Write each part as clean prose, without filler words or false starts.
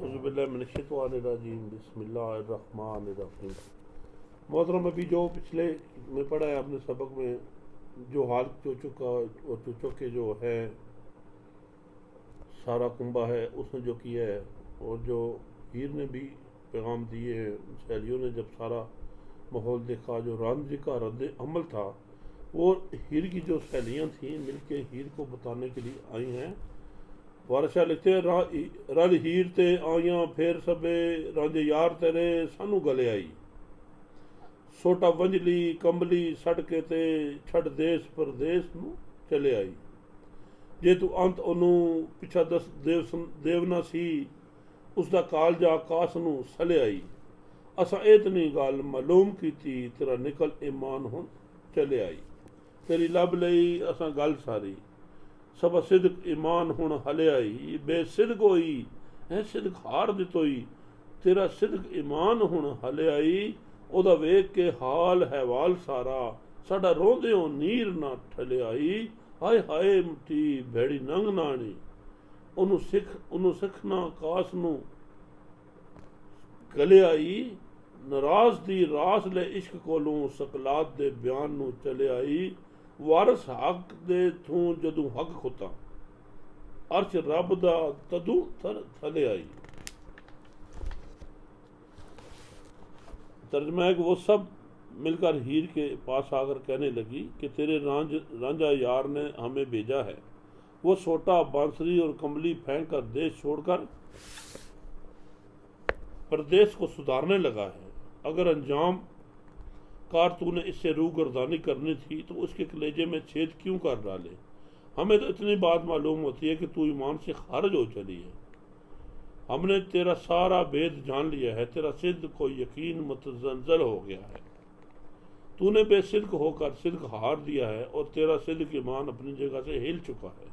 औज़ुबिल्लाहिमिनश्शैतानिर्रजीम बिस्मिल्लाहिर्रहमानिर्रहीम। मोहतरम, अभी जो पिछले में पढ़ा है अपने सबक में, जो हाल चूचू का और चूचो के जो है सारा कुंबा है उसने जो किया है, और जो हीर ने भी पैगाम दिए हैं, सहेलियों ने जब सारा माहौल देखा, जो रांझे का रद्द अमल था, वो हीर की जो सहेलियाँ थीं मिलके हीर को बताने के लिए आई हैं। वारशाह लिखते हैं, रल हीर ते आइयां फिर सबे रांझे यार तेरे सानू गले आई, सोटा वंजली कंबली सड़के ते छड़ देश परदेश नू चले आई, जे तू अंत ओनू पिछा दस देव ना सी, उसदा कालजा आकाश नू सले आई, असा इतनी गल मालूम कीती तेरा निकल ईमान हुण चले आई, तेरी लब लई असा गल सारी, सब सिदक ईमान हुण हले आई, बेसिदक होई है सिदक हार दितोई, तेरा सिदक ईमान हुण हले आई, ओदा वेख के हाल हैवाल सारा, साडा रोंदेओ नीर ना ठले आई, हाय हाय मुठी भैड़ी नंग नानी, ओनू सिख ना कास नू गले आई, नाराज दी रास ले इश्क कोलों सकलात दे बयान नू चले आई, वारस हक दे थूं जदू हक खुता, अर्श रब दा तदू थले आई। तर्जमा है कि वो सब मिलकर हीर के पास आकर कहने लगी कि तेरे रांझा यार ने हमें भेजा है, वो सोटा बांसुरी और कमली फेंक कर देश छोड़कर प्रदेश को सुधारने लगा है, अगर अंजाम कार तूने इससे रूगर्दानी करनी थी तो उसके कलेजे में छेद क्यों कर डाले, हमें तो इतनी बात मालूम होती है कि तू ईमान से खारिज हो चली है, हमने तेरा सारा भेद जान लिया है, तेरा सिद्क को यकीन मुतजलजल हो गया है, तूने बेसिद्क होकर सिद्क हार दिया है और तेरा सिद्क ईमान अपनी जगह से हिल चुका है,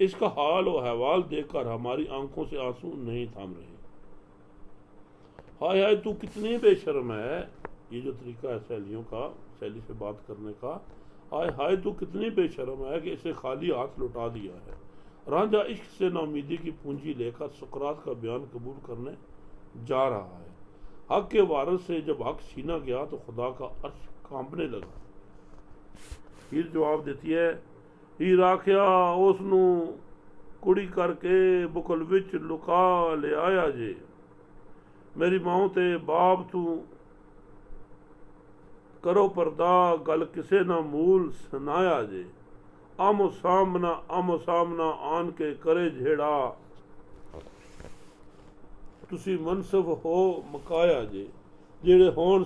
इसका हाल और हवाल देखकर हमारी आंखों से आंसू नहीं थाम रहे। हाय हाय तू कितनी बेशर्म है, ये जो तरीका है सहेलियों का, सहेली से बात करने का, हाय हाय तू कितनी बेशर्म है कि इसे खाली हाथ लौटा दिया है, रांझा इश्क से नाउमीदी की पूंजी लेकर सुकरात का बयान कबूल करने जा रहा है, हक के वारस से जब हक छीना गया तो खुदा का अर्श कांपने लगा। हीर जवाब देती है, हीर आख्या उसनू कुड़ी करके बुकल विच लुका ले आया जे, मेरी माओ ते बाप तू करो पर्दा गल किसे ना मूल सुनाया जे, आमो सामना आन के करे झेड़ा, तुसी मनसब हो मकाया जे, जेड़े होण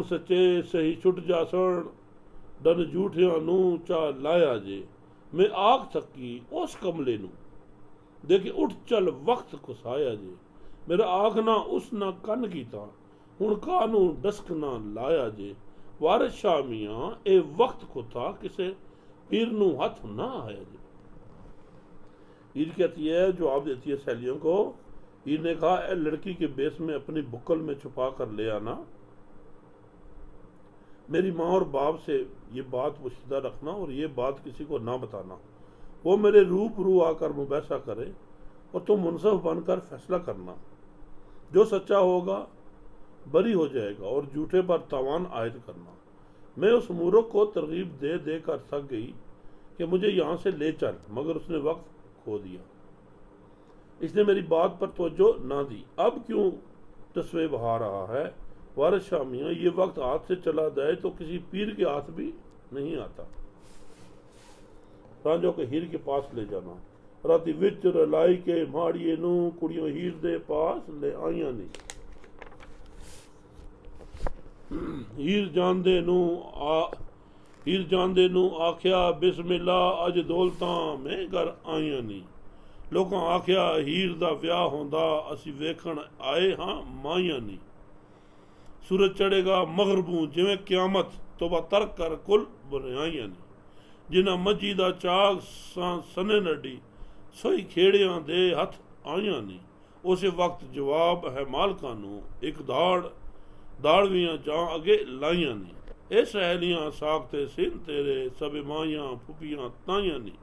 सच्चे सही छुट जासन, डन झूठियां नू चा लाया जे, मैं आख थकी उस कमले नू देखी उठ चल वक्त कुसाया जे, मेरा आखना उस ना कन कीता, हुण कानू डस्क ना लाया जे, वारिस शाह मियां ए वक्त को था किसे पीर नू हथ ना आया जे। हीर कहती है, जवाब देती है सहेलियों को, हीर ने कहा, ए लड़की के बेस में अपनी बुक्कल में छुपा कर ले आना, मेरी माँ और बाप से ये बात पोशीदा रखना और ये बात किसी को ना बताना, वो मेरे रूबरू आकर मुबैसा करे और तुम मुनसफ बनकर फैसला करना, जो सच्चा होगा बरी हो जाएगा और झूठे पर तावान आयद करना। मैं उस मूर्ख को तरगीब दे दे कर थक गई कि मुझे यहाँ से ले चल, मगर उसने वक्त खो दिया, इसने मेरी बात पर तवज्जो ना दी, अब क्यों तस्वे बहा रहा है, वारिस शाह मियां ये वक्त हाथ से चला जाए तो किसी पीर के हाथ भी नहीं आता। रांझो के हीर के पास ले जाना, राती विच रलाई के माड़िए नू कुड़ियों हीर दे पास ले आइया नहीं, हीर जांदे नू आख्या बिस्मिल्ला अज दौलतां मैं घर आइया नहीं, लोकां आख्या हीर दा विआह होंदा असी वेखण आए हां माइया नहीं, सूरज चढ़ेगा मगरबू जिवें क्यामत तोबा तरक कर कुल बुराइयां नहीं, जिन्हां मजी दा चाग सने नडी सोई खेड़ियां दे हथ आइयां नहीं, उस वक्त जवाब है मालकां नू एक दाड़वियां जां अगे लाइयां नहीं, ए सहेलियां साख ते सिन तेरे सब माइयां फुफियां ताइयां नहीं,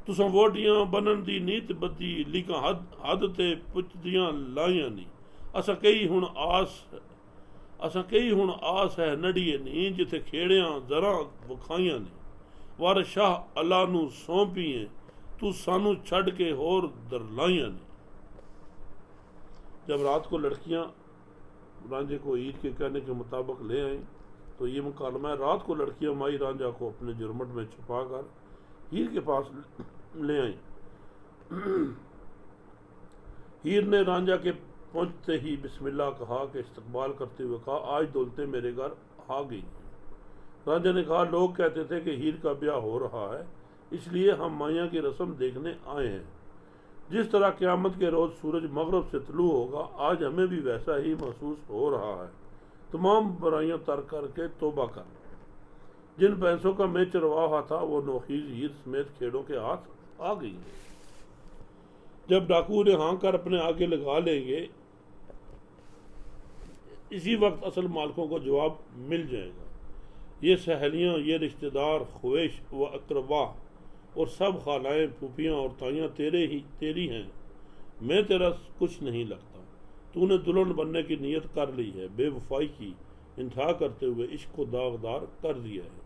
तुसां वोटियां बनन दी नीत बदी लिखा हद ते पुछदियां लाइयां नी असां कई हुण आस है नड़िए नी जिथे खेड़ियां जरा विखाइयां नी वार शाह अल्लाह नू सौंपीए तू सानू छड़ के होर दरलाइयां नी। जब रात को लड़कियां रांझे को ईद के कहने के मुताबिक ले आईं तो ये मुकालमा है, रात को लड़कियां माई रांझा को अपने जुर्मट में छुपा कर हीर के पास ले आई। हीर ने रांझा के पहुंचते ही बिस्मिल्लाह कहा के इस्तकबाल करते हुए कहा, आज दौलतें मेरे घर आ गई। रांझा ने कहा, लोग कहते थे कि हीर का ब्याह हो रहा है, इसलिए हम माया की रस्म देखने आए हैं। जिस तरह क़यामत के रोज़ सूरज मगरब से तुलू होगा, आज हमें भी वैसा ही महसूस हो रहा है। तमाम बुराइयां तर्क करके तौबा कर। जिन पैसों का मैं चरवाहा था वो नौखीज हीर समेत खेड़ों के हाथ आ गई है। जब डाकू ने हाँ कर अपने आगे लगा लेंगे, इसी वक्त असल मालिकों को जवाब मिल जाएगा। ये सहेलियाँ, ये रिश्तेदार, ख्वेश व अकरबा और सब खालाएँ, फूफियाँ और ताइयाँ तेरी हैं। मैं तेरा कुछ नहीं लगता। तूने दुल्हन बनने की नीयत कर ली है, बेवफाई की इंतहा करते हुए इश्क को दागदार कर दिया है।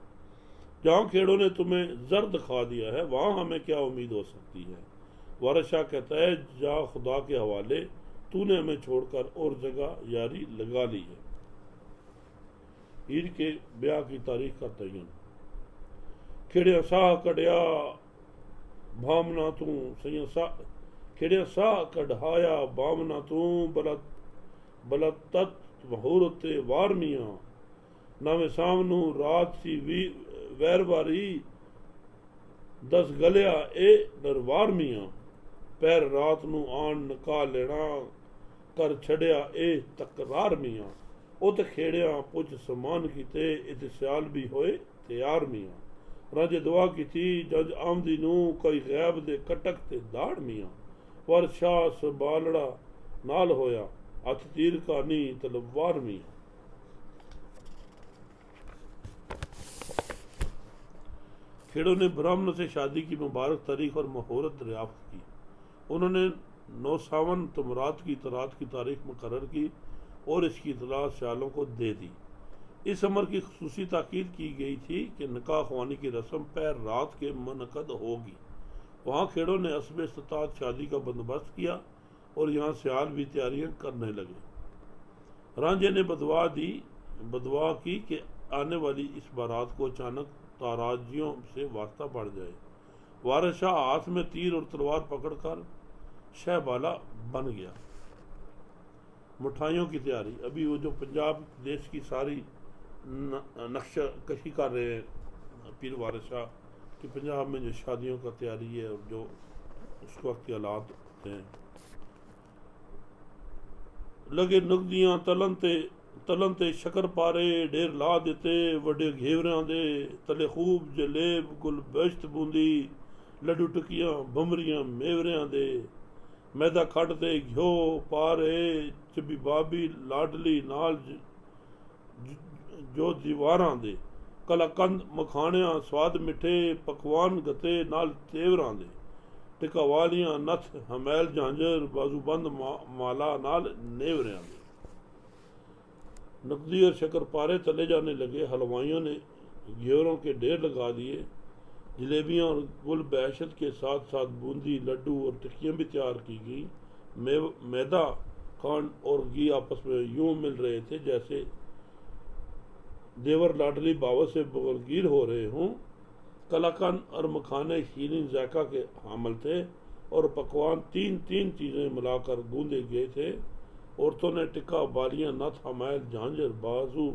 जहाँ खेड़ों ने तुम्हें जर्द खा दिया है, वहाँ हमें क्या उम्मीद हो सकती है। वारिस शाह कहता है, जा खुदा के हवाले, तूने हमें छोड़कर और जगह यारी लगा ली है। हीर के ब्याह की तारीख का तयन। खेड़िया साह कढ़िया भामना तू सैया सा खेड़िया साह कढ़ाया बामना तू बलत महूरते वारमियां नावे सामनू रात सी वैरवारी दस गलिया ए नरवारमियां पैर रात नू आन नका लेना कर छड़िया ए तकरार मियां उत खेड़िया पुछ समान कीते इत सियाल भी होए तैयार मियां राजे दुआ की थी जज आमदी नू कोई गैब दे कटक ते दाड़ मियां पर शाह सबालड़ा नाल होया हथ तीर का नी तलवार मियां। खेड़ों ने ब्राह्मण से शादी की मुबारक तारीख और मुहूर्त दरियाफ्त की। उन्होंने 9 सावन तमरात की तारीख मुकर्रर की और इसकी इतला शालों को दे दी। इस अमर की खुसूसी ताकीद की गई थी कि निकाह ख्वानी की रस्म पैर रात के मनक़द होगी। वहाँ खेड़ों ने असब इस्तात शादी का बंदोबस्त किया और यहाँ सियाल भी तैयारियाँ करने लगे। रांझे ने बदवा की कि आने वाली इस बारात को अचानक ताराजियों से वास्ता पड़ जाए। वारिस शाह हाथ में तीर और तलवार पकड़कर शहबाला बन गया। मिठाइयों की तैयारी, अभी वो जो पंजाब देश की सारी नक्शा कशी कर रहे हैं पीर वारिस शाह कि पंजाब में जो शादियों का तैयारी है और जो उस वक्त के हालात हैं। लगे नकदियां तलन ते शकर पारे ढेर ला देते वड्डे घेवरियां दे तले खूब जलेब गुल बेश्त बूंदी लड्डू टिक्कियां बमरियां मेवरियां दे मैदा खट ते घ्यो पारे चबी बाबी लाडली नाल जो दीवारां दे कलाकंद मखाणियां स्वाद मिठे पकवान गते नाल तेवरां दे टिका वालियां नथ हमैल झांझर बाजूबंद माला नाल नेवरियां दे। नकदी और शक्कर पारे तले जाने लगे। हलवाइयों ने घेवरों के ढेर लगा दिए। जलेबियां और गुल बैशत के साथ साथ बूंदी लड्डू और टिक्कियाँ भी तैयार की गई। मैदा खांड और घी आपस में यूं मिल रहे थे जैसे देवर लाडली बाबा से बगलगीर हो रहे हों। कलाकंद और मखाने शीरीन जायका के हामिल थे और पकवान तीन चीज़ें मिलाकर गूंदे गए थे। औरतों ने टिक्का बालियां नथ हमैल झांझर बाजू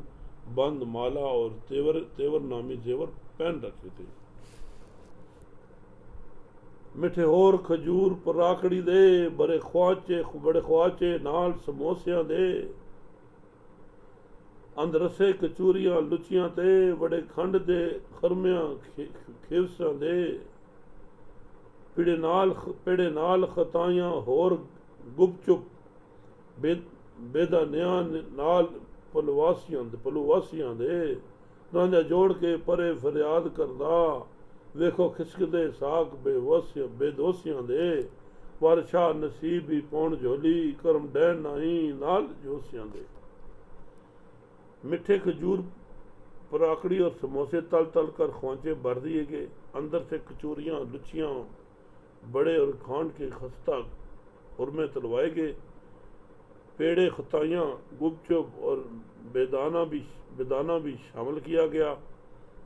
बंद माला और तेवर नामी जेवर पहन रखे थे। मिठे होर खजूर पराकड़ी दे बड़े ख्वाचे नाल समोसियां दे अंदरसे कचूरियां लुचियां ते बड़े खंड दे खरमियां खेवसां दे पेड़े नाल खताइयां होर गुपचुप बेदानियां नाल पलवासियां दे रांझा जोड़ के परे फरियाद करदा ਵੇਖੋ ਖਿਸਕਦੇ ਸਾਕ ਬੇਦੋਸੀਆਂ ਦੇ, ਵਾਰਸ਼ਾ ਨਸੀਬ ਹੀ ਪੌਣ ਝੋਲੀ, ਕਰਮ ਡੈਣ ਨਹੀਂ ਨਾਲ ਜੋਸੀਆਂ ਦੇ। मिठे खजूर पराकड़ी और समोसे तल तल कर ख्वांचे भर दिए गए। अंदर से कचौरियाँ लुचियाँ बड़े और खांड के खस्ता खुरमे तलवाए गए। पेड़े खताइयाँ गुपचुप और बेदाना भी शामिल किया गया।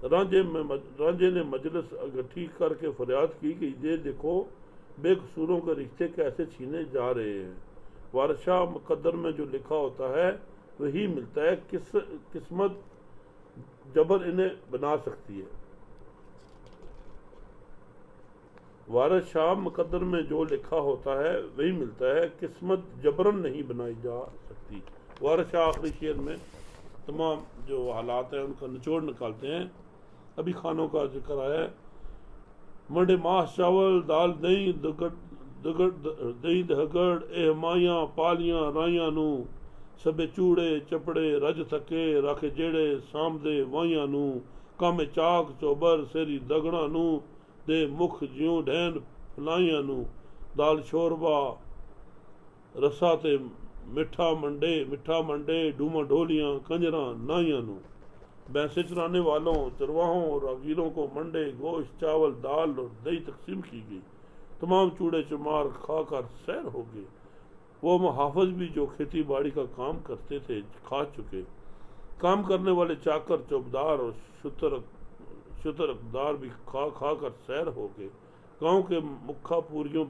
रांझे ने मजलिस इकट्ठी करके फरियाद की कि ये देखो बेकसूरों के रिश्ते कैसे छीने जा रहे हैं। वारशा मुकद्दर में जो लिखा होता है वही मिलता है, किस्मत जबर इन्हें बना सकती है। वारिस शाह मुकद्दर में जो लिखा होता है वही मिलता है, किस्मत जबरन नहीं बनाई जा सकती। वारिस शाह आखिरी शेर में तमाम जो हालात हैं उनका निचोड़ निकालते हैं। अभी खानों का जिक्र आया है, मंडे मांस चावल दाल दही दही दहगड़ ए माइयां पालियां राइयां नू, सबे चूड़े चपड़े रज थके रख जेड़े सामदे वाइयां नू, कामे चाक चोबर सेरी दगड़ा नू दे मुख ज्यों ढैन फलाइयां नू, दाल शोरबा रसा ते मिठा मंडे डूमा ढोलियां कंजरा नाइयां नू। भैंसे चराने वालों चरवाहों और रागीरों को मंडे गोश्त चावल दाल और दही तकसीम की गई। तमाम चूड़े चमार खाकर सैर हो गए। वो मुहाफिज भी जो खेती बाड़ी का काम करते थे खा चुके। काम करने वाले चाकर चौबदार और शुतरकदार भी खा खा कर सैर हो गए। गांव के मुखिया पूरियों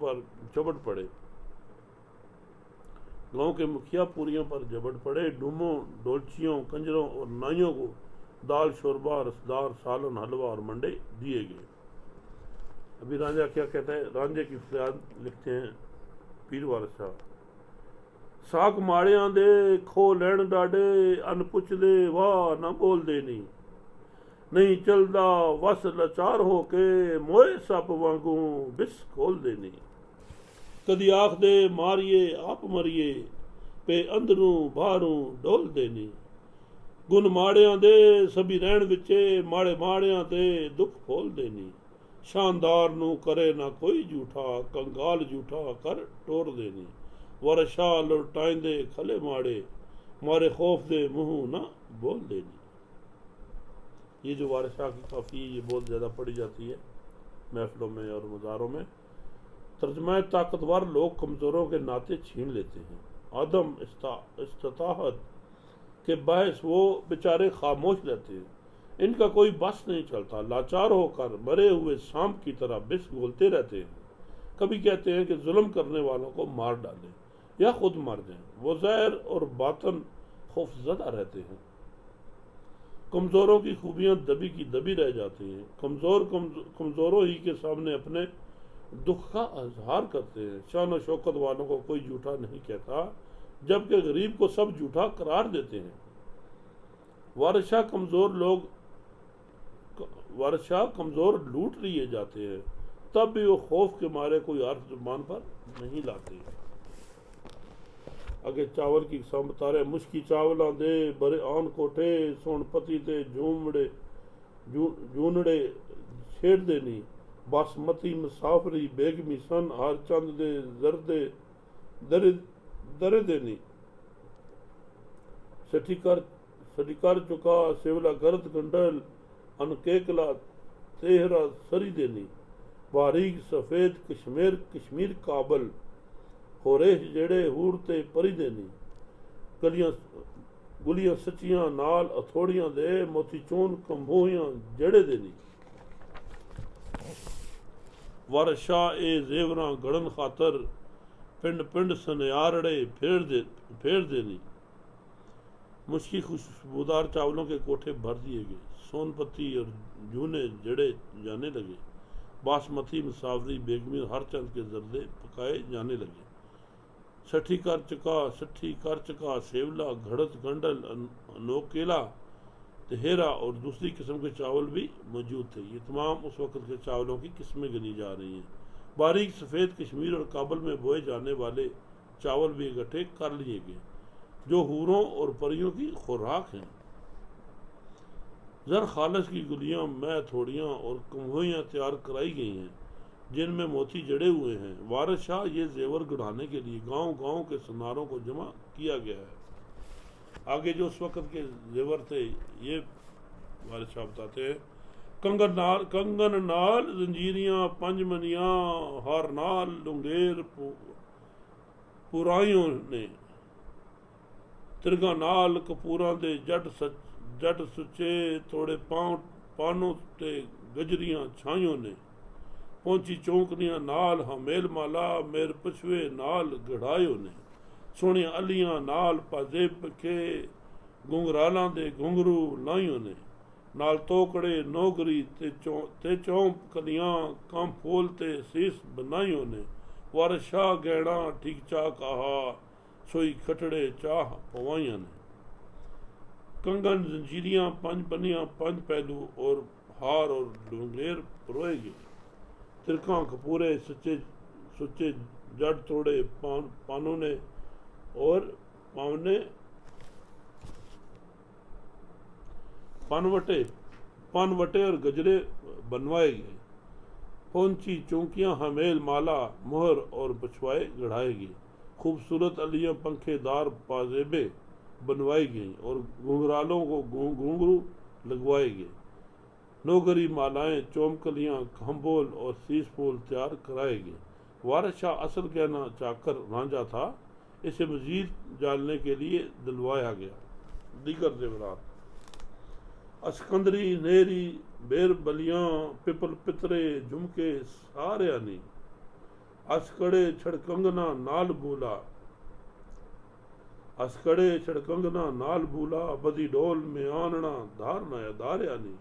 पर जबड़ पड़े। डूमों डोलचियों कंजरों और नाइयों को दाल शोरबा रसदार सालन हलवा और मंडे दिए गए। अभी रांझा क्या कहता है, रांझे की फरियाद लिखते हैं पीर वारिस शाह। साक माड़ियां दे खो लैण डाडे, अन पुछदे वाह ना बोलदे नहीं चलदा वस लाचार हो के, मोए सप वांगू बिस खोलदे नहीं। कदी आखदे मारिए आप मरिए, पे अंदरों बाहरों डोलदे नहीं। गुण माड़ियां दे सभी रहण विचे, माड़ियां ते दुख खोलदे नहीं। शानदार नू करे ना कोई झूठा, कंगाल झूठा कर टोरदे नहीं। वारशा लुटाइंदे खले मारे खौफ दे मुँह ना बोल देनी। ये जो वारशा की काफ़ी ये बहुत ज़्यादा पढ़ी जाती है महफिलों में और मज़ारों में। तर्जमा ताकतवर लोग कमज़ोरों के नाते छीन लेते हैं। आदम इस्ताहत के बायस वो बेचारे खामोश रहते हैं, इनका कोई बस नहीं चलता। लाचार होकर मरे हुए सांप की तरह बिस घोलते रहते हैं। कभी कहते हैं कि जुल्म करने वालों को मार डालें या खुद मर जाएं। वो ज़ाहिर और बातन खौफज़दा रहते हैं। कमज़ोरों की खूबियाँ दबी की दबी रह जाती हैं। कमज़ोरों ही के सामने अपने दुख का इजहार करते हैं। शान और शौकत वालों को कोई झूठा नहीं कहता, जबकि गरीब को सब झूठा करार देते हैं। वारशा कमज़ोर लूट लिए जाते हैं, तब भी वो खौफ के मारे कोई अर्थ जुबान पर नहीं लाते। अगे चावल की किस्म बता रहे, मुश्की चावलों दे बड़े आन कोठे, सोनपति ते जूनड़े छेड़ देनी। बासमती मुसाफरी बेगमी सन, हर चंद दे जरदे दरे देनी। सठी कर चुका सेवला गर्द गंडल, अनकेकला तेहरा सरी देनी। बारीक सफेद कश्मीर काबल, होरेश जेड़े हूर ते परी देनी। गुलियां सचियां नाल अथोड़ियां दे, मोती चून कंबोहियां जेड़े देनी। वारशा ए जेवरां गड़न खातर, पिंड सनयारड़े फेर देनी। मुश्की खुशबूदार चावलों के कोठे भर दिए गए। सोनपत्ती और जूने जड़े जाने लगे। बासमती मुसाफरी बेगमी हर चंद के जर्दे पकाए जाने लगे। सठी कर चका सेवला घड़त गंडल नोकेला तहेरा और दूसरी किस्म के चावल भी मौजूद थे। ये तमाम उस वक्त के चावलों की किस्में गिनी जा रही हैं। बारीक सफ़ेद कश्मीर और काबल में बोए जाने वाले चावल भी इकट्ठे कर लिए गए, जो हूरों और परियों की खुराक हैं। जर खालस की गुलियाँ मैं थोड़ियाँ और कमोइयाँ तैयार कराई गई हैं जिनमें मोती जड़े हुए हैं। वारिस शाह ये जेवर गढ़ाने के लिए गांव गांव के सुनारों को जमा किया गया है। आगे जो उस वक़्त के जेवर थे ये वारिस शाह बताते हैं। कंगन नाल जंजीरियां पंजमनियां हार नाल लुंगेर पुराइयों ने तिरगा नाल कपूरां दे जट सुचे थोड़े पानों ते गजरियां छाइयों ने पहुंची चौंकनियां नाल हमेल माला मेर पछुए नाल गढ़ायो ने सोहणियां अलियां नाल पाजेब के घुंघरालां दे घुंघरू लाइयों ने नाल तोकड़े नौकरी ते चौंप कलियां कम फूल ते सीस बनाइयों ने वारिस शाह गहना ठीक चाह कहा सोई खटड़े चाह पवाइयां ने कंगन जंजीरियां पंज बनियां पंज पहलू और हार और लुंगेर परोएगी तिरका कपूरे सुचे जड़ तोड़े पानों ने और पानवटे और गजरे बनवाए गए। पहुंची चौकियां हमेल माला मोहर और बछवाए गढ़ाएगी। खूबसूरत अलियां पंखेदार पाजेबे बनवाई गई और घुंघरालों को घुंघरू लगवाए गए। नौगरी मालाएं चौमकलियां खम्बोल और शीश फूल तैयार कराए गए। वारिस शाह असल कहना चाकर रांझा था, इसे मजीद जानने के लिए दिलवाया गया। दीगर जेवरात अस्कंदरी नेरी बेर बलियां पिपल पितरे झुमके सारे आनी असकड़े छड़कंगना नाल बूला बदी डोल में आनना धारना धारिया नी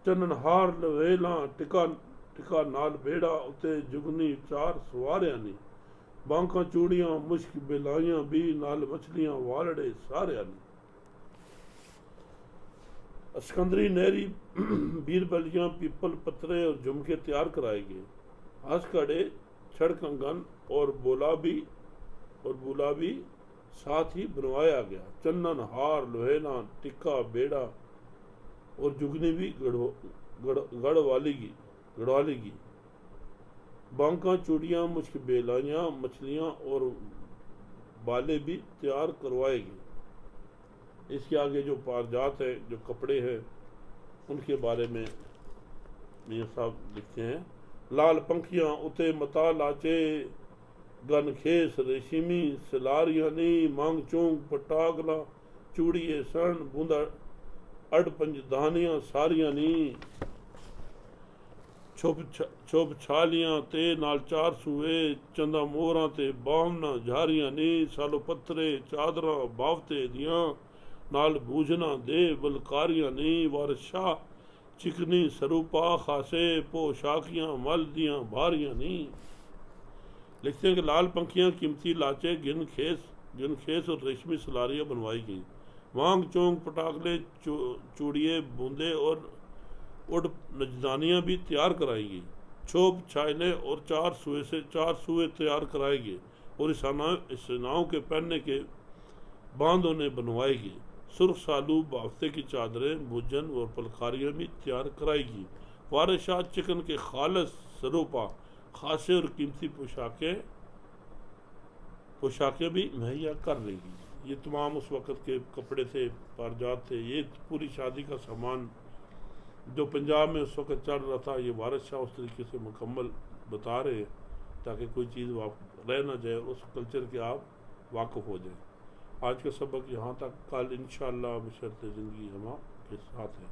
चनन हार लवेला टिका नाल बेड़ा उते जुगनी चार सवारिया नी बांका चूड़ियां मुश्क बिलाइयां भी नाल मछलियां वालड़े सारिया नी अस्कंदरी नहरी बीरबलियां पीपल पत्रे और झुमके तैयार कराए गए। हंसकड़े छड़कंगन और बुलाबी साथ ही बनवाया गया। चंदन हार लोहेना टिक्का बेड़ा और जुगनी भी गढ़वालेगी। बांका चूड़ियां मुश्क बेलाइयां मछलियां और बाले भी तैयार करवाएगी। इसके आगे जो पारजात है, जो कपड़े हैं, उनके बारे में मियां साहब लिखते हैं। लाल पंखियां उते मता लाचे गन खेस रेशमी सलारियां नी मांग चोंग पटागला चूड़िए सन बूंदा अड़ पंजदानियां सारियां नी छुप छालियां ते नाल चार सूए चंदा मोहरां ते बावना झारियां नी सालो पत्थरे चादरां बावते दियां नाल बूझना दे बलकारियां नी वारिस शाह चिकनी सरूपा खासे पोशाकियां मल दियां भारियां नी। लिखते हैं कि लाल पंखियां कीमती लाचे गिन खेस और रेशमी सलारियां बनवाई गई। वांग चोंग पटाखले चूड़िए बूंदे और उड़ नजदानियां भी तैयार कराई गई। छोप छायले और चार सुए तैयार कराए गए और इस नाव के पहनने के बांधों ने बनवाई गई। सुर्ख सालू बाफ्ते की चादरें भुजन और पलखारियां भी तैयार कराएगी। वारिस शाह चिकन के खालस सरोपा खासे और कीमती पोशाकें भी मुहैया कर लेगी। ये तमाम उस वक़्त के कपड़े थे, पारजात थे। ये पूरी शादी का सामान जो पंजाब में उस वक़्त चल रहा था, ये वारिस शाह उस तरीके से मुकम्मल बता रहे हैं ताकि कोई चीज़ रह ना जाए, उस कल्चर के आप वाकिफ़ हो जाए। आज का सबक यहाँ तक, कल इंशाअल्लाह बशर्ते ज़िंदगी हम आपके साथ है।